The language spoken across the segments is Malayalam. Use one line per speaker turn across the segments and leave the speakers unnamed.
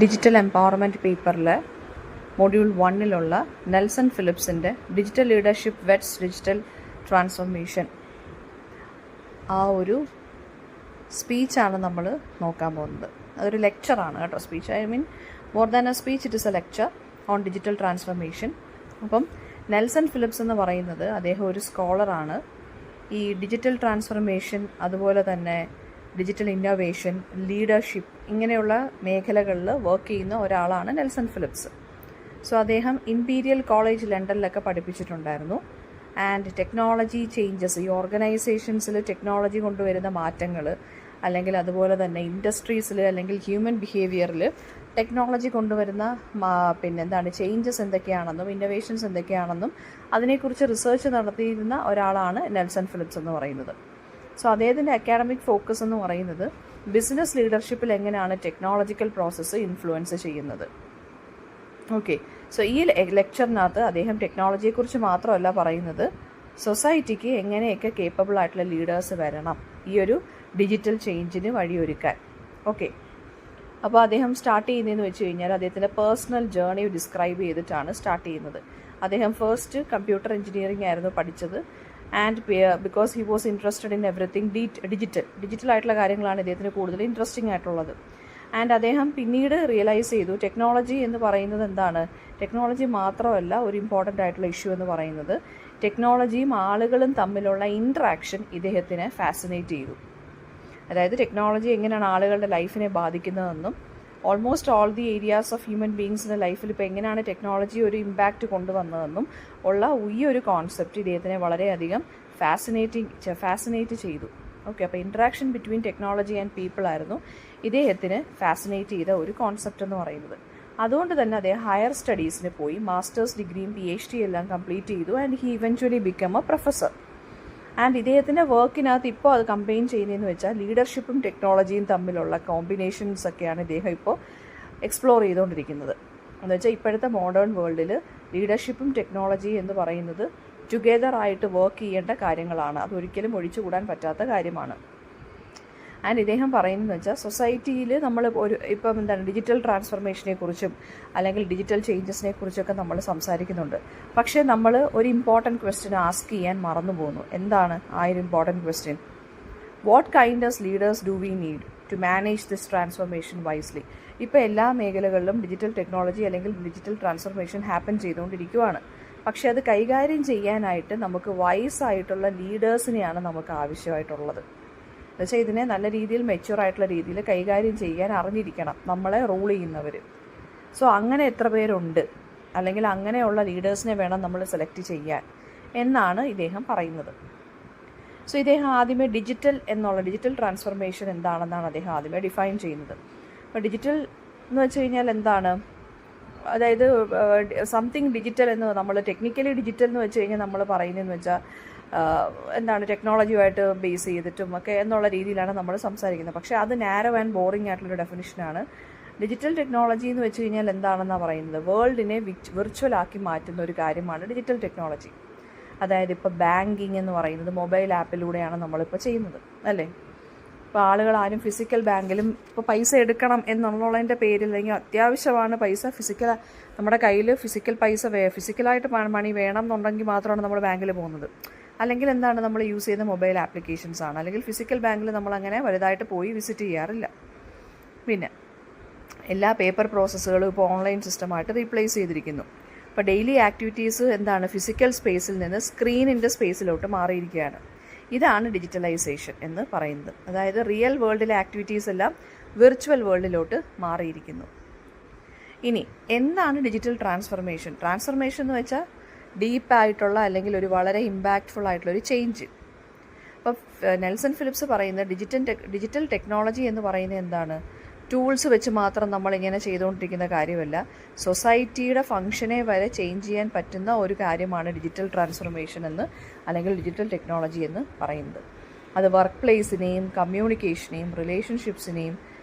ഡിജിറ്റൽ എംപവർമെൻറ്റ് പേപ്പറിൽ മൊഡ്യൂൾ 1-ലുള്ള നെൽസൺ ഫിലിപ്സിൻ്റെ digital leadership what's digital transformation ആ ഒരു സ്പീച്ചാണ് നമ്മൾ നോക്കാൻ പോകുന്നത്. അതൊരു ലെക്ചറാണ് കേട്ടോ. Speech I mean more than a speech, it is a lecture on digital transformation. അപ്പം നെൽസൺ ഫിലിപ്സ് എന്ന് പറയുന്നത് അദ്ദേഹം ഒരു സ്കോളറാണ്. ഈ ഡിജിറ്റൽ ട്രാൻസ്ഫോർമേഷൻ, അതുപോലെ തന്നെ ഡിജിറ്റൽ ഇന്നോവേഷൻ, ലീഡർഷിപ്പ് ഇങ്ങനെയുള്ള മേഖലകളിൽ വർക്ക് ചെയ്യുന്ന ഒരാളാണ് നെൽസൺ ഫിലിപ്സ്. സോ അദ്ദേഹം ഇംപീരിയൽ കോളേജ് ലണ്ടനിലൊക്കെ പഠിപ്പിച്ചിട്ടുണ്ടായിരുന്നു. ആൻഡ് ടെക്നോളജി ചേഞ്ചസ്, ഈ ഓർഗനൈസേഷൻസിൽ ടെക്നോളജി കൊണ്ടുവരുന്ന മാറ്റങ്ങൾ, അല്ലെങ്കിൽ അതുപോലെ തന്നെ ഇൻഡസ്ട്രീസിൽ അല്ലെങ്കിൽ ഹ്യൂമൻ ബിഹേവിയറിൽ ടെക്നോളജി കൊണ്ടുവരുന്ന ചേഞ്ചസ് എന്തൊക്കെയാണെന്നും ഇന്നോവേഷൻസ് എന്തൊക്കെയാണെന്നും അതിനെക്കുറിച്ച് റിസർച്ച് നടത്തിയിരുന്ന ഒരാളാണ് നെൽസൺ ഫിലിപ്സ് എന്ന് പറയുന്നത്. സോ അദ്ദേഹത്തിൻ്റെ അക്കാഡമിക് ഫോക്കസ് എന്ന് പറയുന്നത് ബിസിനസ് ലീഡർഷിപ്പിൽ എങ്ങനെയാണ് ടെക്നോളജിക്കൽ പ്രോസസ്സ് ഇൻഫ്ലുവൻസ് ചെയ്യുന്നത്. ഓക്കെ, സോ ഈ ലെക്ചറിനകത്ത് അദ്ദേഹം ടെക്നോളജിയെക്കുറിച്ച് മാത്രമല്ല പറയുന്നത്, സൊസൈറ്റിക്ക് എങ്ങനെയൊക്കെ കേപ്പബിൾ ആയിട്ടുള്ള ലീഡേഴ്സ് വരണം ഈ ഒരു ഡിജിറ്റൽ ചേഞ്ചിന് വഴിയൊരുക്കാൻ. ഓക്കെ, അപ്പോൾ അദ്ദേഹം സ്റ്റാർട്ട് ചെയ്യുന്നതെന്ന് വെച്ച് കഴിഞ്ഞാൽ അദ്ദേഹത്തിൻ്റെ പേഴ്സണൽ ജേർണി ഡിസ്ക്രൈബ് ചെയ്തിട്ടാണ് സ്റ്റാർട്ട് ചെയ്യുന്നത്. അദ്ദേഹം ഫസ്റ്റ് കമ്പ്യൂട്ടർ എഞ്ചിനീയറിംഗ് ആയിരുന്നു പഠിച്ചത്. And because he was interested in everything digital ആയിട്ടുള്ള കാര്യങ്ങളാണ് ഇദ്ദേഹത്തിന് കൂടുതൽ ഇൻട്രസ്റ്റിംഗ് ആയിട്ടുള്ളത്. ആൻഡ് അദ്ദേഹം പിന്നീട് റിയലൈസ് ചെയ്തു ടെക്നോളജി എന്ന് പറയുന്നത് എന്താണ്, ടെക്നോളജി മാത്രമല്ല ഒരു ഇമ്പോർട്ടൻ്റ് ആയിട്ടുള്ള ഇഷ്യൂ എന്ന് പറയുന്നത്, ടെക്നോളജിയും ആളുകളും തമ്മിലുള്ള ഇൻട്രാക്ഷൻ ഇദ്ദേഹത്തിനെ ഫാസിനേറ്റ് ചെയ്തു. അതായത് ടെക്നോളജി എങ്ങനെയാണ് ആളുകളുടെ ലൈഫിനെ ബാധിക്കുന്നതെന്നും almost all the areas of human ബീങ്സിൻ്റെ ലൈഫിൽ ഇപ്പോൾ എങ്ങനെയാണ് ടെക്നോളജി ഒരു ഇമ്പാക്റ്റ് കൊണ്ടുവന്നതെന്നും ഉള്ള ഈ ഒരു കോൺസെപ്റ്റ് ഇദ്ദേഹത്തിനെ വളരെയധികം ഫാസിനേറ്റ് ചെയ്തു. ഓക്കെ, അപ്പോൾ interaction between technology and people ആയിരുന്നു ഇദ്ദേഹത്തിന് ഫാസിനേറ്റ് ചെയ്ത ഒരു കോൺസെപ്റ്റ് എന്ന് പറയുന്നത്. അതുകൊണ്ട് തന്നെ അദ്ദേഹം ഹയർ സ്റ്റഡീസിന് പോയി മാസ്റ്റേഴ്സ് ഡിഗ്രിയും PhD എല്ലാം കംപ്ലീറ്റ് ചെയ്തു. And he eventually become A professor. And ഇദ്ദേഹത്തിൻ്റെ വർക്കിനകത്ത് ഇപ്പോൾ അത് കമ്പൈൻ ചെയ്യുന്നതെന്ന് വെച്ചാൽ ലീഡർഷിപ്പും ടെക്നോളജിയും തമ്മിലുള്ള കോമ്പിനേഷൻസ് ഒക്കെയാണ് ഇദ്ദേഹം ഇപ്പോൾ എക്സ്പ്ലോർ ചെയ്തുകൊണ്ടിരിക്കുന്നത്. എന്ന് വെച്ചാൽ ഇപ്പോഴത്തെ മോഡേൺ വേൾഡിൽ ലീഡർഷിപ്പും ടെക്നോളജി എന്ന് പറയുന്നത് ടുഗെദർ ആയിട്ട് വർക്ക് ചെയ്യേണ്ട കാര്യങ്ങളാണ്. അതൊരിക്കലും ഒഴിച്ചുകൂടാൻ പറ്റാത്ത കാര്യമാണ്. ആൻഡ് ഇദ്ദേഹം പറയുന്നതെന്ന് വെച്ചാൽ സൊസൈറ്റിയിൽ നമ്മൾ ഇപ്പം ഡിജിറ്റൽ ട്രാൻസ്ഫോർമേഷനെ കുറിച്ചും അല്ലെങ്കിൽ ഡിജിറ്റൽ ചേഞ്ചസിനെ കുറിച്ചൊക്കെ നമ്മൾ സംസാരിക്കുന്നുണ്ട്. പക്ഷേ നമ്മൾ ഒരു ഇമ്പോർട്ടൻറ്റ് ക്വസ്റ്റ്യൻ ആസ്ക് ചെയ്യാൻ മറന്നു പോകുന്നു. എന്താണ് ആ ഒരു important question? What kind of leaders do we need to manage this transformation wisely? ഇപ്പോൾ എല്ലാ മേഖലകളിലും ഡിജിറ്റൽ ടെക്നോളജി അല്ലെങ്കിൽ ഡിജിറ്റൽ ട്രാൻസ്ഫോർമേഷൻ ഹാപ്പൻ ചെയ്തുകൊണ്ടിരിക്കുകയാണ്. പക്ഷേ അത് കൈകാര്യം ചെയ്യാനായിട്ട് നമുക്ക് വൈസായിട്ടുള്ള ലീഡേഴ്സിനെയാണ് നമുക്ക് ആവശ്യമായിട്ടുള്ളത്. എന്നുവെച്ചാൽ ഇതിനെ നല്ല രീതിയിൽ മെച്യൂർ ആയിട്ടുള്ള രീതിയിൽ കൈകാര്യം ചെയ്യാൻ അറിഞ്ഞിരിക്കണം നമ്മളെ റൂൾ ചെയ്യുന്നവർ. സോ അങ്ങനെ എത്ര പേരുണ്ട്, അല്ലെങ്കിൽ അങ്ങനെയുള്ള ലീഡേഴ്സിനെ വേണം നമ്മൾ സെലക്ട് ചെയ്യാൻ എന്നാണ് ഇദ്ദേഹം പറയുന്നത്. സോ ഇദ്ദേഹം ആദ്യമേ ഡിജിറ്റൽ ട്രാൻസ്ഫോർമേഷൻ എന്താണെന്നാണ് അദ്ദേഹം ആദ്യമേ ഡിഫൈൻ ചെയ്യുന്നത്. അപ്പോൾ ഡിജിറ്റൽ എന്ന് വെച്ച് കഴിഞ്ഞാൽ എന്താണ്, അതായത് സംതിങ് ഡിജിറ്റൽ എന്ന് നമ്മൾ ടെക്നിക്കലി ഡിജിറ്റൽ എന്ന് വെച്ച് കഴിഞ്ഞാൽ നമ്മൾ പറയുന്നതെന്ന് വെച്ചാൽ എന്താണ് ടെക്നോളജിയുമായിട്ട് ബേസ് ചെയ്തിട്ടും ഒക്കെ എന്നുള്ള രീതിയിലാണ് നമ്മൾ സംസാരിക്കുന്നത്. പക്ഷേ അത് നാരോ ആൻഡ് ബോറിംഗ് ആയിട്ടുള്ളൊരു ഡെഫിനിഷനാണ്. ഡിജിറ്റൽ ടെക്നോളജി എന്ന് വെച്ച് കഴിഞ്ഞാൽ എന്താണെന്നാണ് പറയുന്നത്, വേൾഡിനെ വിർച്വലാക്കി മാറ്റുന്ന ഒരു കാര്യമാണ് ഡിജിറ്റൽ ടെക്നോളജി. അതായത് ഇപ്പോൾ ബാങ്കിങ് എന്ന് പറയുന്നത് മൊബൈൽ ആപ്പിലൂടെയാണ് നമ്മളിപ്പോൾ ചെയ്യുന്നത്, അല്ലേ? ഇപ്പോൾ ആളുകൾ ആരും ഫിസിക്കൽ ബാങ്കിലും ഇപ്പോൾ പൈസ എടുക്കണം എന്നുള്ളതിൻ്റെ പേരിൽ, അല്ലെങ്കിൽ അത്യാവശ്യമാണ് പൈസ, നമ്മുടെ കയ്യിൽ ഫിസിക്കലായിട്ട് മണി വേണം എന്നുണ്ടെങ്കിൽ മാത്രമാണ് നമ്മൾ ബാങ്കിൽ പോകുന്നത്. അല്ലെങ്കിൽ എന്താണ് നമ്മൾ യൂസ് ചെയ്യുന്ന മൊബൈൽ ആപ്ലിക്കേഷൻസ് ആണ്. അല്ലെങ്കിൽ ഫിസിക്കൽ ബാങ്കിൽ നമ്മളങ്ങനെ വലുതായിട്ട് പോയി വിസിറ്റ് ചെയ്യാറില്ല. പിന്നെ എല്ലാ പേപ്പർ പ്രോസസ്സുകളും ഇപ്പോൾ ഓൺലൈൻ സിസ്റ്റമായിട്ട് റീപ്ലേസ് ചെയ്തിരിക്കുന്നു. ഇപ്പോൾ ഡെയിലി ആക്ടിവിറ്റീസ് എന്താണ്, ഫിസിക്കൽ സ്പേസിൽ നിന്ന് സ്ക്രീനിൻ്റെ സ്പേസിലോട്ട് മാറിയിരിക്കുകയാണ്. ഇതാണ് ഡിജിറ്റലൈസേഷൻ എന്ന് പറയുന്നത്. അതായത് റിയൽ വേൾഡിലെ ആക്ടിവിറ്റീസ് എല്ലാം വിർച്വൽ വേൾഡിലോട്ട് മാറിയിരിക്കുന്നു. ഇനി എന്താണ് ഡിജിറ്റൽ ട്രാൻസ്ഫോർമേഷൻ എന്ന് വെച്ചാൽ ഡീപ്പായിട്ടുള്ള അല്ലെങ്കിൽ ഒരു വളരെ ഇമ്പാക്റ്റ്ഫുൾ ആയിട്ടുള്ളൊരു ചേഞ്ച്. അപ്പോൾ നെൽസൺ ഫിലിപ്സ് പറയുന്നത് ഡിജിറ്റൽ ടെക്നോളജി എന്ന് പറയുന്നത് എന്താണ്, ടൂൾസ് വെച്ച് മാത്രം നമ്മളിങ്ങനെ ചെയ്തുകൊണ്ടിരിക്കുന്ന കാര്യമല്ല, സൊസൈറ്റിയുടെ ഫംഗ്ഷനെ വരെ ചേഞ്ച് ചെയ്യാൻ പറ്റുന്ന ഒരു കാര്യമാണ് ഡിജിറ്റൽ ട്രാൻസ്ഫോർമേഷൻ എന്ന് അല്ലെങ്കിൽ ഡിജിറ്റൽ ടെക്നോളജി എന്ന് പറയുന്നത്. അത് വർക്ക് പ്ലേസിനെയും കമ്മ്യൂണിക്കേഷനെയും റിലേഷൻഷിപ്സിനെയും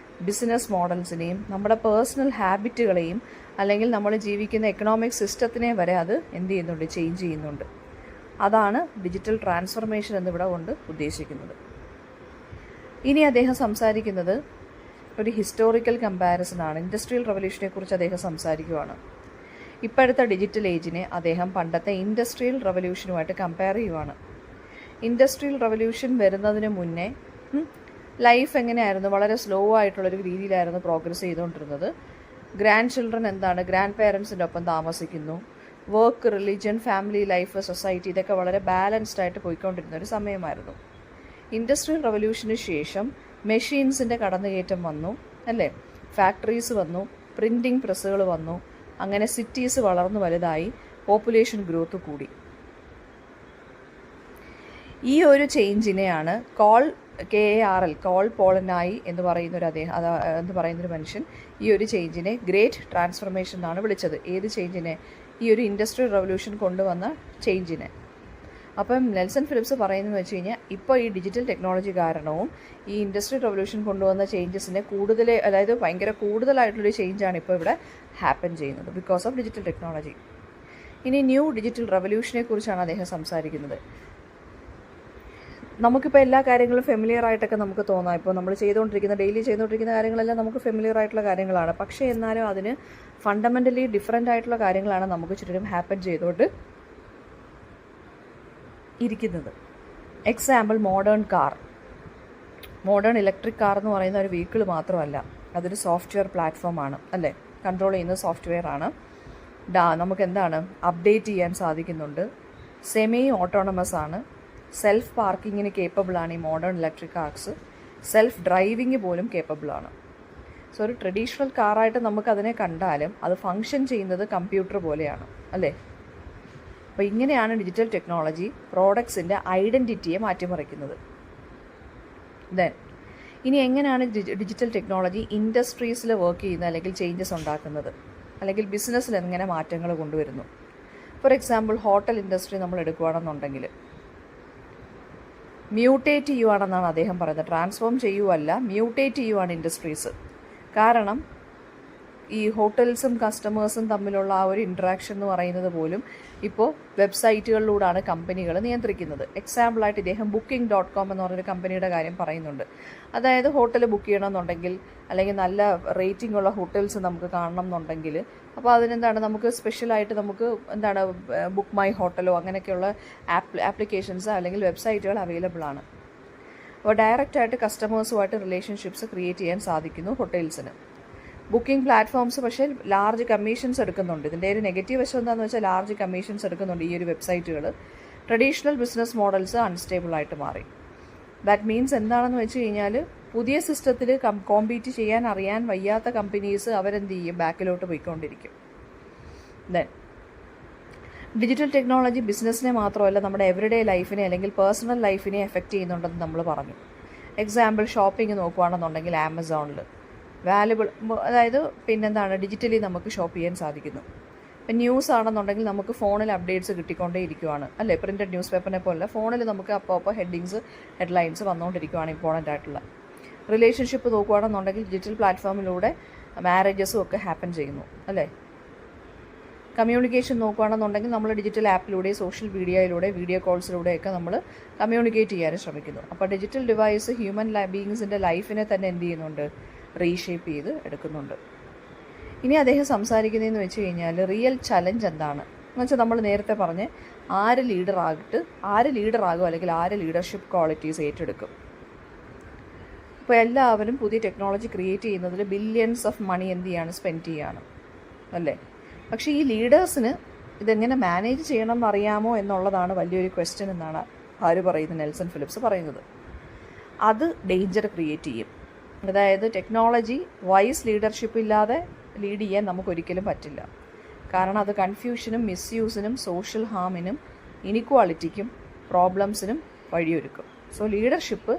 ബിസിനസ് മോഡൽസിനെയും നമ്മുടെ പേഴ്സണൽ ഹാബിറ്റുകളെയും അല്ലെങ്കിൽ നമ്മൾ ജീവിക്കുന്ന എക്കണോമിക് സിസ്റ്റത്തിനെ വരെ അത് എന്ത് ചെയ്യുന്നുണ്ട്, ചേഞ്ച് ചെയ്യുന്നുണ്ട്. അതാണ് ഡിജിറ്റൽ ട്രാൻസ്ഫോർമേഷൻ എന്നിവിടെ കൊണ്ട് ഉദ്ദേശിക്കുന്നത്. ഇനി അദ്ദേഹം സംസാരിക്കുന്നത് ഒരു ഹിസ്റ്റോറിക്കൽ കമ്പാരിസണാണ്. ഇൻഡസ്ട്രിയൽ റവല്യൂഷനെ കുറിച്ച് അദ്ദേഹം സംസാരിക്കുകയാണ്. ഇപ്പോഴത്തെ ഡിജിറ്റൽ ഏജിനെ അദ്ദേഹം പണ്ടത്തെ ഇൻഡസ്ട്രിയൽ റവല്യൂഷനുമായിട്ട് കമ്പയർ ചെയ്യുവാണ്. ഇൻഡസ്ട്രിയൽ റവല്യൂഷൻ വരുന്നതിന് മുന്നേ ലൈഫ് എങ്ങനെയായിരുന്നു? വളരെ സ്ലോ ആയിട്ടുള്ളൊരു രീതിയിലായിരുന്നു പ്രോഗ്രസ് ചെയ്തുകൊണ്ടിരുന്നത്. ഗ്രാൻഡ് ചിൽഡ്രൻ എന്താണ്? ഗ്രാൻഡ് പേരൻസിൻ്റെ ഒപ്പം താമസിക്കുന്നു. Work, religion, family life, society, ഇതൊക്കെ വളരെ ബാലൻസ്ഡ് ആയിട്ട് പോയിക്കൊണ്ടിരുന്ന ഒരു സമയമായിരുന്നു. ഇൻഡസ്ട്രിയൽ റവല്യൂഷന് ശേഷം മെഷീൻസിൻ്റെ കടന്നുകയറ്റം വന്നു, അല്ലേ? ഫാക്ടറീസ് വന്നു, പ്രിൻറ്റിംഗ് പ്രസ്സുകൾ വന്നു, അങ്ങനെ സിറ്റീസ് വളർന്നു വലുതായി, പോപ്പുലേഷൻ ഗ്രോത്ത് കൂടി. ഈ ഒരു ചേഞ്ചിനെയാണ് KARL കോൾ പോളനായി എന്ന് പറയുന്നൊരു മനുഷ്യൻ ഈ ഒരു ചേഞ്ചിനെ ഗ്രേറ്റ് ട്രാൻസ്ഫർമേഷൻ എന്നാണ് വിളിച്ചത്. ഏത് ചേഞ്ചിനെ? ഈ ഒരു ഇൻഡസ്ട്രിയൽ റവല്യൂഷൻ കൊണ്ടുവന്ന ചേഞ്ചിനെ. അപ്പം നെൽസൺ ഫിലിപ്സ് പറയുന്നതെന്ന് വെച്ച് കഴിഞ്ഞാൽ ഇപ്പോൾ ഈ ഡിജിറ്റൽ ടെക്നോളജി കാരണവും ഈ ഇൻഡസ്ട്രിയൽ റവല്യൂഷൻ കൊണ്ടുവന്ന ചേഞ്ചസിനെ അതായത് ഭയങ്കര കൂടുതലായിട്ടുള്ളൊരു ചേഞ്ചാണ് ഇപ്പോൾ ഇവിടെ ഹാപ്പൻ ചെയ്യുന്നത് ബിക്കോസ് ഓഫ് ഡിജിറ്റൽ ടെക്നോളജി. ഇനി ന്യൂ ഡിജിറ്റൽ റവല്യൂഷനെ കുറിച്ചാണ് അദ്ദേഹം സംസാരിക്കുന്നത്. നമുക്കിപ്പോൾ എല്ലാ കാര്യങ്ങളും ഫെമിലിയർ ആയിട്ടൊക്കെ നമുക്ക് തോന്നാം. ഇപ്പോൾ നമ്മൾ ഡെയിലി ചെയ്തുകൊണ്ടിരിക്കുന്ന കാര്യങ്ങളെല്ലാം നമുക്ക് ഫെമിലിയർ ആയിട്ടുള്ള കാര്യങ്ങളാണ്. പക്ഷേ എന്നാലും അതിന് ഫണ്ടമെൻ്റലി ഡിഫറെൻ്റ് ആയിട്ടുള്ള കാര്യങ്ങളാണ് നമുക്ക് ചുറ്റും ഹാപ്പൻ ചെയ്തുകൊണ്ട് ഇരിക്കുന്നത്. എക്സാമ്പിൾ മോഡേൺ ഇലക്ട്രിക് കാർ എന്ന് പറയുന്ന ഒരു വെഹിക്കിൾ മാത്രമല്ല, അതൊരു സോഫ്റ്റ്വെയർ പ്ലാറ്റ്ഫോമാണ്, അല്ലേ? കൺട്രോൾ ചെയ്യുന്ന സോഫ്റ്റ്വെയർ ആണ്. നമുക്ക് എന്താണ് അപ്ഡേറ്റ് ചെയ്യാൻ സാധിക്കുന്നുണ്ട്. സെമി ഓട്ടോണമസ് ആണ്. സെൽഫ് പാർക്കിങ്ങിന് കേപ്പബിളാണ് ഈ modern electric cars. Self driving പോലും കേപ്പബിളാണ്. സോ ഒരു ട്രഡീഷണൽ കാറായിട്ട് നമുക്കതിനെ കണ്ടാലും അത് ഫങ്ഷൻ ചെയ്യുന്നത് കമ്പ്യൂട്ടർ പോലെയാണ്, അല്ലേ? അപ്പോൾ ഇങ്ങനെയാണ് ഡിജിറ്റൽ ടെക്നോളജി പ്രോഡക്ട്സിൻ്റെ ഐഡൻറ്റിറ്റിയെ മാറ്റിമറിക്കുന്നത്. ഇനി എങ്ങനെയാണ് ഡിജിറ്റൽ ടെക്നോളജി ഇൻഡസ്ട്രീസിൽ വർക്ക് ചെയ്യുന്നത്, അല്ലെങ്കിൽ ചേഞ്ചസ് ഉണ്ടാക്കുന്നത്, അല്ലെങ്കിൽ ബിസിനസ്സിൽ എങ്ങനെ മാറ്റങ്ങൾ കൊണ്ടുവരുന്നു? ഫോർ എക്സാമ്പിൾ ഹോട്ടൽ ഇൻഡസ്ട്രി നമ്മൾ എടുക്കുകയാണെന്നുണ്ടെങ്കിൽ മ്യൂട്ടേറ്റ് ചെയ്യുവാണെന്നാണ് അദ്ദേഹം പറയുന്നത്. ട്രാൻസ്ഫോം ചെയ്യുവല്ല, മ്യൂട്ടേറ്റ് ചെയ്യുവാണ് ഇൻഡസ്ട്രീസ്. കാരണം ഈ ഹോട്ടൽസും കസ്റ്റമേഴ്സും തമ്മിലുള്ള ആ ഒരു ഇൻട്രാക്ഷൻ എന്ന് പറയുന്നത് പോലും ഇപ്പോൾ വെബ്സൈറ്റുകളിലൂടെയാണ് കമ്പനികൾ നിയന്ത്രിക്കുന്നത്. എക്സാമ്പിളായിട്ട് ഇദ്ദേഹം Booking.com എന്ന് പറഞ്ഞൊരു കമ്പനിയുടെ കാര്യം പറയുന്നുണ്ട്. അതായത് ഹോട്ടൽ ബുക്ക് ചെയ്യണമെന്നുണ്ടെങ്കിൽ, അല്ലെങ്കിൽ നല്ല റേറ്റിംഗ് ഉള്ള ഹോട്ടൽസ് നമുക്ക് കാണണം എന്നുണ്ടെങ്കിൽ, അപ്പോൾ അതിനെന്താണ്, നമുക്ക് സ്പെഷ്യലായിട്ട് ബുക്ക് മൈ ഹോട്ടലോ അങ്ങനെയൊക്കെയുള്ള ആപ്ലിക്കേഷൻസ് അല്ലെങ്കിൽ വെബ്സൈറ്റുകൾ അവൈലബിൾ ആണ്. അപ്പോൾ ഡയറക്റ്റായിട്ട് കസ്റ്റമേഴ്സുമായിട്ട് റിലേഷൻഷിപ്സ് ക്രിയേറ്റ് ചെയ്യാൻ സാധിക്കുന്നു ഹോട്ടൽസിന്. ബുക്കിംഗ് പ്ലാറ്റ്ഫോംസ് പക്ഷേ ലാർജ് കമ്മീഷൻസ് എടുക്കുന്നുണ്ട്. ഇതിൻ്റെ ഒരു നെഗറ്റീവ് വശം എന്താണെന്ന് വെച്ചാൽ ലാർജ് കമ്മീഷൻസ് എടുക്കുന്നുണ്ട് ഈ ഒരു വെബ്സൈറ്റുകൾ. ട്രഡീഷണൽ ബിസിനസ് മോഡൽസ് അൺസ്റ്റേബിളായിട്ട് മാറി. ദാറ്റ് മീൻസ് എന്താണെന്ന് വെച്ച് കഴിഞ്ഞാൽ പുതിയ സിസ്റ്റത്തിൽ കോമ്പീറ്റ് ചെയ്യാൻ അറിയാൻ വയ്യാത്ത കമ്പനീസ് അവരെന്ത് ചെയ്യും? ബാക്കിലോട്ട് പോയിക്കൊണ്ടിരിക്കും. ഡിജിറ്റൽ ടെക്നോളജി ബിസിനസ്സിനെ മാത്രമല്ല നമ്മുടെ എവറിഡേ ലൈഫിനെ അല്ലെങ്കിൽ പേഴ്സണൽ ലൈഫിനെ എഫക്റ്റ് ചെയ്യുന്നുണ്ടെന്ന് നമ്മൾ പറഞ്ഞു. എക്സാമ്പിൾ ഷോപ്പിംഗ് നോക്കുകയാണെന്നുണ്ടെങ്കിൽ ആമസോണിൽ അതായത് ഡിജിറ്റലി നമുക്ക് ഷോപ്പ് ചെയ്യാൻ സാധിക്കുന്നു. ഇപ്പം ന്യൂസ് ആണെന്നുണ്ടെങ്കിൽ നമുക്ക് ഫോണിൽ അപ്ഡേറ്റ്സ് കിട്ടിക്കൊണ്ടേ ഇരിക്കുവാണ്, അല്ലേ? പ്രിൻറ്റഡ് ന്യൂസ് പേപ്പറിനെ പോലെ ഫോണിൽ നമുക്ക് അപ്പോൾ ഹെഡ്ലൈൻസ് വന്നുകൊണ്ടിരിക്കുവാണ് ഇമ്പോർട്ടൻ്റ് ആയിട്ടുള്ള. റിലേഷൻഷിപ്പ് നോക്കുകയാണെന്നുണ്ടെങ്കിൽ ഡിജിറ്റൽ പ്ലാറ്റ്ഫോമിലൂടെ മാരേജസും ഒക്കെ ഹാപ്പൻ ചെയ്യുന്നു, അല്ലേ? കമ്മ്യൂണിക്കേഷൻ നോക്കുകയാണെന്നുണ്ടെങ്കിൽ നമ്മൾ ഡിജിറ്റൽ ആപ്പിലൂടെ, സോഷ്യൽ മീഡിയയിലൂടെ, വീഡിയോ കോൾസിലൂടെയൊക്കെ നമ്മൾ കമ്മ്യൂണിക്കേറ്റ് ചെയ്യാനും ശ്രമിക്കുന്നു. അപ്പോൾ ഡിജിറ്റൽ ഡിവൈസ് ഹ്യൂമൻ ബീയിങ്സിൻ്റെ ലൈഫിനെ തന്നെ എന്ത് ചെയ്യുന്നുണ്ട്? റീഷേപ്പ് ചെയ്ത് എടുക്കുന്നുണ്ട്. ഇനി അദ്ദേഹം സംസാരിക്കുന്നതെന്ന് വെച്ച് കഴിഞ്ഞാൽ റിയൽ ചലഞ്ച് എന്താണ് എന്ന് വെച്ചാൽ നമ്മൾ നേരത്തെ പറഞ്ഞ് ആര് ലീഡറാകും അല്ലെങ്കിൽ ആര് ലീഡർഷിപ്പ് ക്വാളിറ്റീസ് ഏറ്റെടുക്കും. ഇപ്പോൾ എല്ലാവരും പുതിയ ടെക്നോളജി ക്രിയേറ്റ് ചെയ്യുന്നതിൽ ബില്യൺസ് ഓഫ് മണി സ്പെൻഡ് ചെയ്യാണ്, അല്ലേ? പക്ഷേ ഈ ലീഡേഴ്സിന് ഇതെങ്ങനെ മാനേജ് ചെയ്യണം എന്നറിയാമോ എന്നുള്ളതാണ് വലിയൊരു ക്വസ്റ്റ്യൻ എന്നാണ് നെൽസൺ ഫിലിപ്സ് പറയുന്നത്. അത് ഡേഞ്ചർ ക്രിയേറ്റ് ചെയ്യും. അതായത് ടെക്നോളജി വൈസ് ലീഡർഷിപ്പ് ഇല്ലാതെ ലീഡ് ചെയ്യാൻ നമുക്കൊരിക്കലും പറ്റില്ല. കാരണം അത് കൺഫ്യൂഷനും മിസ്യൂസിനും സോഷ്യൽ ഹാമിനും ഇനിക്വാളിറ്റിക്കും പ്രോബ്ലംസിനും വഴിയൊരുക്കും. സോ ലീഡർഷിപ്പ്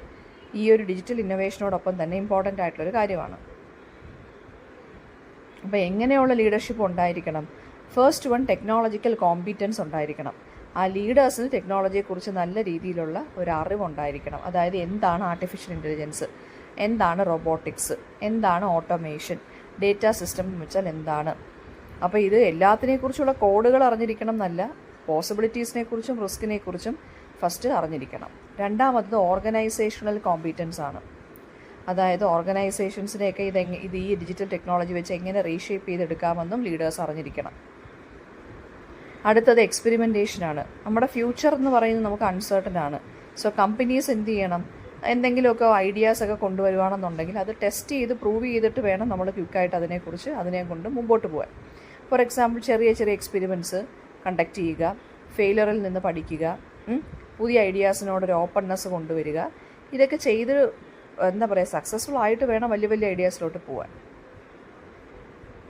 ഈ ഒരു ഡിജിറ്റൽ ഇന്നോവേഷനോടൊപ്പം തന്നെ ഇമ്പോർട്ടൻ്റ് ആയിട്ടുള്ളൊരു കാര്യമാണ്. അപ്പോൾ എങ്ങനെയുള്ള ലീഡർഷിപ്പ് ഉണ്ടായിരിക്കണം? ഫസ്റ്റ് വൺ, ടെക്നോളജിക്കൽ കോമ്പീറ്റൻസ് ഉണ്ടായിരിക്കണം. ആ ലീഡേഴ്സിന് ടെക്നോളജിയെക്കുറിച്ച് നല്ല രീതിയിലുള്ള ഒരു അറിവുണ്ടായിരിക്കണം. അതായത് എന്താണ് ആർട്ടിഫിഷ്യൽ ഇൻ്റലിജൻസ്, എന്താണ് റോബോട്ടിക്സ്, എന്താണ് ഓട്ടോമേഷൻ, ഡേറ്റാ സിസ്റ്റം എന്ന് വെച്ചാൽ എന്താണ്. അപ്പോൾ ഇത് എല്ലാത്തിനെക്കുറിച്ചുള്ള കോഡുകൾ അറിഞ്ഞിരിക്കണം എന്നല്ല, പോസിബിലിറ്റീസിനെക്കുറിച്ചും റിസ്കിനെക്കുറിച്ചും ഫസ്റ്റ് അറിഞ്ഞിരിക്കണം. രണ്ടാമത്തത് ഓർഗനൈസേഷണൽ കോമ്പീറ്റൻസ് ആണ്. അതായത് ഓർഗനൈസേഷൻസിനെയൊക്കെ ഇത് ഈ ഡിജിറ്റൽ ടെക്നോളജി വെച്ച് എങ്ങനെ റീഷേപ്പ് ചെയ്തെടുക്കാമെന്നും ലീഡേഴ്സ് അറിഞ്ഞിരിക്കണം. അടുത്തത് എക്സ്പെരിമെൻറ്റേഷനാണ്. നമ്മുടെ ഫ്യൂച്ചർ എന്ന് പറയുന്നത് നമുക്ക് അൺസർട്ടൻ ആണ്. സോ കമ്പനീസ് എന്ത് ചെയ്യണം, എന്തെങ്കിലുമൊക്കെ ഐഡിയാസൊക്കെ കൊണ്ടുവരുവാണെന്നുണ്ടെങ്കിൽ അത് ടെസ്റ്റ് ചെയ്ത് പ്രൂവ് ചെയ്തിട്ട് വേണം നമ്മൾ ക്വിക്കായിട്ട് അതിനെ കൊണ്ട് മുമ്പോട്ട് പോകാൻ. ഫോർ എക്സാമ്പിൾ ചെറിയ ചെറിയ എക്സ്പെരിമെൻറ്റ്സ് കണ്ടക്ട് ചെയ്യുക, ഫെയിലറിൽ നിന്ന് പഠിക്കുക, പുതിയ ഐഡിയാസിനോടൊരു ഓപ്പൺനെസ് കൊണ്ടുവരിക. ഇതൊക്കെ ചെയ്ത് സക്സസ്ഫുൾ ആയിട്ട് വേണം വലിയ വലിയ ഐഡിയാസിലോട്ട് പോകാൻ.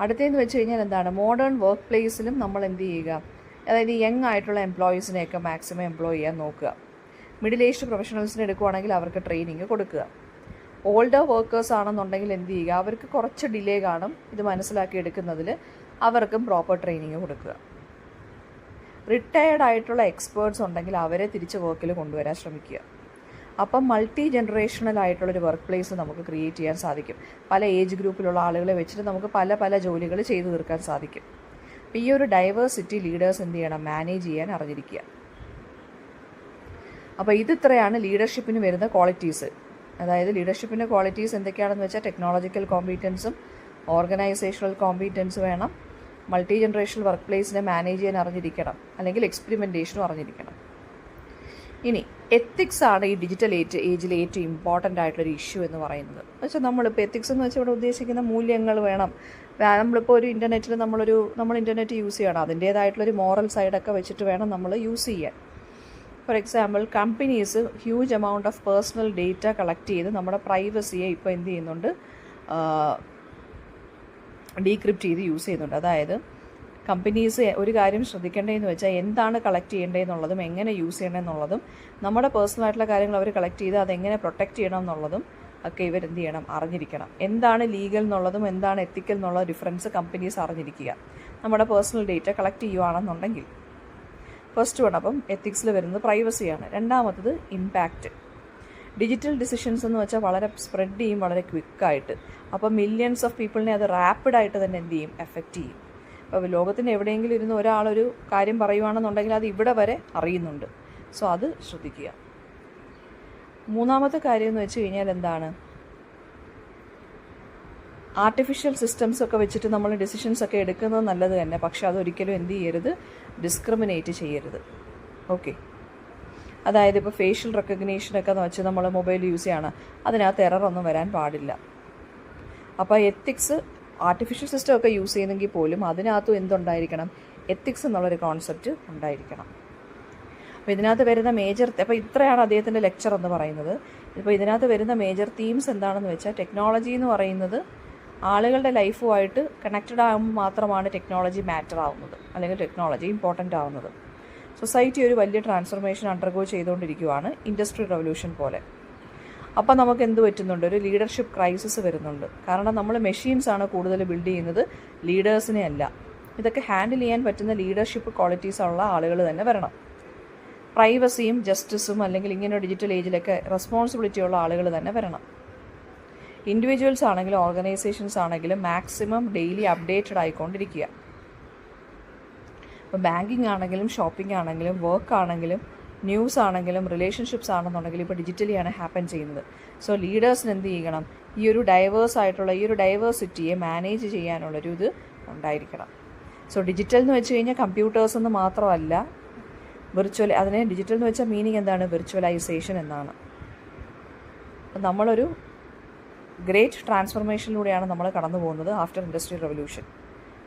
അടുത്തതെന്ന് വെച്ച് കഴിഞ്ഞാൽ എന്താണ്, മോഡേൺ വർക്ക് പ്ലേസിലും നമ്മൾ എന്ത് ചെയ്യുക, അതായത് യങ് ആയിട്ടുള്ള എംപ്ലോയീസിനെയൊക്കെ മാക്സിമം എംപ്ലോയ് ചെയ്യാൻ നോക്കുക. മിഡിൽ ഏജ്ഡ് പ്രൊഫഷണൽസിനെ എടുക്കുകയാണെങ്കിൽ അവർക്ക് ട്രെയിനിങ് കൊടുക്കുക. ഓൾഡർ വർക്കേഴ്സ് ആണെന്നുണ്ടെങ്കിൽ എന്ത് ചെയ്യുക, അവർക്ക് കുറച്ച് ഡിലേ കാണും ഇത് മനസ്സിലാക്കി എടുക്കുന്നതിൽ, അവർക്കും പ്രോപ്പർ ട്രെയിനിങ് കൊടുക്കുക. റിട്ടയേർഡ് ആയിട്ടുള്ള എക്സ്പേർട്സ് ഉണ്ടെങ്കിൽ അവരെ തിരിച്ച് വർക്കിൽ കൊണ്ടുവരാൻ ശ്രമിക്കുക. അപ്പം മൾട്ടി ജനറേഷണൽ ആയിട്ടുള്ളൊരു വർക്ക് പ്ലേസ് നമുക്ക് ക്രിയേറ്റ് ചെയ്യാൻ സാധിക്കും. പല ഏജ് ഗ്രൂപ്പിലുള്ള ആളുകളെ വെച്ചിട്ട് നമുക്ക് പല പല ജോലികൾ ചെയ്തു തീർക്കാൻ സാധിക്കും. അപ്പോൾ ഈ ഒരു ഡൈവേഴ്സിറ്റി ലീഡേഴ്സ് എന്ത് ചെയ്യണം, മാനേജ് ചെയ്യാൻ അറിഞ്ഞിരിക്കുക. അപ്പോൾ ഇത്രയാണ് ലീഡർഷിപ്പിന് വരുന്ന ക്വാളിറ്റീസ്. അതായത് ലീഡർഷിപ്പിൻ്റെ ക്വാളിറ്റീസ് എന്തൊക്കെയാണെന്ന് വെച്ചാൽ ടെക്നോളജിക്കൽ കോമ്പീറ്റൻസും ഓർഗനൈസേഷണൽ കോമ്പീറ്റൻസ് വേണം, മൾട്ടി ജനറേഷണൽ വർക്ക് പ്ലേസിനെ മാനേജ് ചെയ്യാൻ അറിഞ്ഞിരിക്കണം, അല്ലെങ്കിൽ എക്സ്പെരിമെൻറ്റേഷനും അറിഞ്ഞിരിക്കണം. ഇനി എത്തിക്സ് ആണ് ഈ ഡിജിറ്റൽ ഏജിൽ ഏറ്റവും ഇമ്പോർട്ടൻ്റ് ആയിട്ടുള്ളൊരു ഇഷ്യൂ എന്ന് പറയുന്നത്. വെച്ചാൽ നമ്മളിപ്പോൾ എത്തിക്സ് എന്ന് വെച്ചാൽ ഇവിടെ ഉദ്ദേശിക്കുന്ന മൂല്യങ്ങൾ വേണം. നമ്മളിപ്പോൾ ഒരു നമ്മൾ ഇൻ്റർനെറ്റ് യൂസ് ചെയ്യണം, അതിൻ്റേതായിട്ടുള്ളൊരു മോറൽ സൈഡൊക്കെ വെച്ചിട്ട് വേണം നമ്മൾ യൂസ് ചെയ്യാൻ. For example companies huge amount of personal data collect ചെയ്ത് നമ്മുടെ പ്രൈവസിയെ ഇപ്പോൾ എന്ത് ചെയ്യുന്നുണ്ട്, ഡീക്രിപ്റ്റ് ചെയ്ത് യൂസ് ചെയ്യുന്നുണ്ട്. അതായത് കമ്പനീസ് ഒരു കാര്യം ശ്രദ്ധിക്കേണ്ടതെന്ന് വെച്ചാൽ എന്താണ് കളക്ട് ചെയ്യേണ്ടതെന്നുള്ളതും എങ്ങനെ യൂസ് ചെയ്യണമെന്നുള്ളതും, നമ്മുടെ പേഴ്സണലായിട്ടുള്ള കാര്യങ്ങൾ അവർ കളക്ട് ചെയ്ത് അതെങ്ങനെ പ്രൊട്ടക്റ്റ് ചെയ്യണം എന്നുള്ളതും ഒക്കെ ഇവരെന്ത് ചെയ്യണം, അറിഞ്ഞിരിക്കണം. എന്താണ് ലീഗൽ എന്നുള്ളതും എന്താണ് എത്തിക്കൽ എന്നുള്ള ഡിഫറൻസ് കമ്പനീസ് അറിഞ്ഞിരിക്കുക നമ്മുടെ പേഴ്സണൽ ഡേറ്റ കളക്ട് ചെയ്യുകയാണെന്നുണ്ടെങ്കിൽ. ഫസ്റ്റ് വൺ അപ്പം എത്തിക്സിൽ വരുന്നത് പ്രൈവസിയാണ്. രണ്ടാമത്തത് ഇമ്പാക്റ്റ്. ഡിജിറ്റൽ ഡിസിഷൻസ് എന്ന് വെച്ചാൽ വളരെ സ്പ്രെഡ് ചെയ്യും, വളരെ ക്വിക്കായിട്ട്. അപ്പോൾ മില്യൺസ് ഓഫ് പീപ്പിളിനെ അത് റാപ്പിഡായിട്ട് തന്നെ എന്ത് ചെയ്യും, എഫക്റ്റ് ചെയ്യും. അപ്പോൾ ലോകത്തിന് എവിടെയെങ്കിലും ഇരുന്ന് ഒരാളൊരു കാര്യം പറയുകയാണെന്നുണ്ടെങ്കിൽ അത് ഇവിടെ വരെ അറിയുന്നുണ്ട്. സോ അത് ശ്രദ്ധിക്കുക. മൂന്നാമത്തെ കാര്യം എന്ന് വെച്ച് കഴിഞ്ഞാൽ എന്താണ്, ആർട്ടിഫിഷ്യൽ സിസ്റ്റംസ് ഒക്കെ വെച്ചിട്ട് നമ്മൾ ഡിസിഷൻസ് ഒക്കെ എടുക്കുന്നത് നല്ലത് തന്നെ, പക്ഷെ അതൊരിക്കലും എന്ത് ചെയ്യരുത്, ഡിസ്ക്രിമിനേറ്റ് ചെയ്യരുത്. ഓക്കെ, അതായത് ഇപ്പോൾ ഫേഷ്യൽ റെക്കഗ്നീഷനൊക്കെ എന്ന് വെച്ച് നമ്മൾ മൊബൈൽ യൂസ് ചെയ്യണം, അതിനകത്ത് എററൊന്നും വരാൻ പാടില്ല. അപ്പോൾ എത്തിക്സ് ആർട്ടിഫിഷ്യൽ സിസ്റ്റം ഒക്കെ യൂസ് ചെയ്യുന്നെങ്കിൽ പോലും അതിനകത്തും എന്തുണ്ടായിരിക്കണം, എത്തിക്സ് എന്നുള്ളൊരു കോൺസെപ്റ്റ് ഉണ്ടായിരിക്കണം. അപ്പോൾ ഇതിനകത്ത് വരുന്ന അപ്പോൾ ഇത്രയാണ് അദ്ദേഹത്തിൻ്റെ ലെക്ചർ എന്ന് പറയുന്നത്. ഇപ്പോൾ ഇതിനകത്ത് വരുന്ന മേജർ തീംസ് എന്താണെന്ന് വെച്ചാൽ, ടെക്നോളജി എന്ന് പറയുന്നത് ആളുകളുടെ ലൈഫുമായിട്ട് കണക്റ്റഡ് ആകുമ്പോൾ മാത്രമാണ് ടെക്നോളജി മാറ്റർ ആവുന്നത്, അല്ലെങ്കിൽ ടെക്നോളജി ഇമ്പോർട്ടൻ്റ് ആവുന്നത്. സൊസൈറ്റി ഒരു വലിയ ട്രാൻസ്ഫോർമേഷൻ അണ്ടർഗോ ചെയ്തുകൊണ്ടിരിക്കുകയാണ്, ഇൻഡസ്ട്രി റവല്യൂഷൻ പോലെ. അപ്പം നമുക്ക് എന്ത് പറ്റുന്നുണ്ട്, ഒരു ലീഡർഷിപ്പ് ക്രൈസിസ് വരുന്നുണ്ട്. കാരണം നമ്മൾ മെഷീൻസാണ് കൂടുതൽ ബിൽഡ് ചെയ്യുന്നത്, ലീഡേഴ്സിനെ അല്ല. ഇതൊക്കെ ഹാൻഡിൽ ചെയ്യാൻ പറ്റുന്ന ലീഡർഷിപ്പ് ക്വാളിറ്റീസ് ഉള്ള ആളുകൾ തന്നെ വരണം. പ്രൈവസിയും ജസ്റ്റിസും അല്ലെങ്കിൽ ഇങ്ങനെ ഡിജിറ്റൽ ഏജിലൊക്കെ റെസ്പോൺസിബിലിറ്റി ഉള്ള ആളുകൾ തന്നെ വരണം. ഇൻഡിവിജ്വൽസ് ആണെങ്കിലും ഓർഗനൈസേഷൻസ് ആണെങ്കിലും മാക്സിമം ഡെയിലി അപ്ഡേറ്റഡ് ആയിക്കൊണ്ടിരിക്കുക. ഇപ്പോൾ ബാങ്കിങ് ആണെങ്കിലും ഷോപ്പിംഗ് ആണെങ്കിലും വർക്ക് ആണെങ്കിലും ന്യൂസ് ആണെങ്കിലും റിലേഷൻഷിപ്സ് ആണെന്നുണ്ടെങ്കിലും ഇപ്പോൾ ഡിജിറ്റലിയാണ് ഹാപ്പൻ ചെയ്യുന്നത്. സോ ലീഡേഴ്സിന് എന്ത് ചെയ്യണം, ഈ ഒരു ഡൈവേഴ്സിറ്റിയെ മാനേജ് ചെയ്യാനുള്ളൊരു ഇത് ഉണ്ടായിരിക്കണം. സോ ഡിജിറ്റൽ എന്ന് വെച്ച് കഴിഞ്ഞാൽ കമ്പ്യൂട്ടേഴ്സ് എന്ന് മാത്രമല്ല, അതിനെ ഡിജിറ്റൽ എന്ന് വെച്ചാൽ മീനിങ് എന്താണ്, വിർച്വലൈസേഷൻ എന്നാണ്. അപ്പം നമ്മളൊരു ഗ്രേറ്റ് ട്രാൻസ്ഫോർമേഷനിലൂടെയാണ് നമ്മൾ കടന്നു പോകുന്നത് after industrial revolution.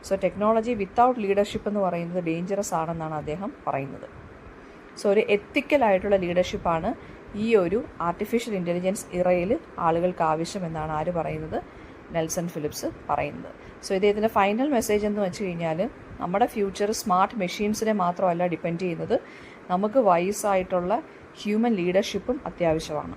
So technology without leadership എന്ന് പറയുന്നത് ഡേഞ്ചറസ് ആണെന്നാണ് അദ്ദേഹം പറയുന്നത്. സോ ഒരു എത്തിക്കലായിട്ടുള്ള ലീഡർഷിപ്പാണ് ഈ ഒരു ആർട്ടിഫിഷ്യൽ ഇൻ്റലിജൻസ് ഇറയിൽ ആളുകൾക്ക് ആവശ്യമെന്നാണ് ആര് പറയുന്നത്, നെൽസൺ ഫിലിപ്സ് പറയുന്നത്. സോ ഇദ്ദേഹത്തിൻ്റെ ഫൈനൽ മെസ്സേജ് എന്ന് വെച്ച് കഴിഞ്ഞാൽ, നമ്മുടെ ഫ്യൂച്ചർ സ്മാർട്ട് മെഷീൻസിനെ മാത്രമല്ല ഡിപ്പെൻഡ് ചെയ്യുന്നത്, നമുക്ക് വൈസായിട്ടുള്ള ഹ്യൂമൻ ലീഡർഷിപ്പും അത്യാവശ്യമാണ്.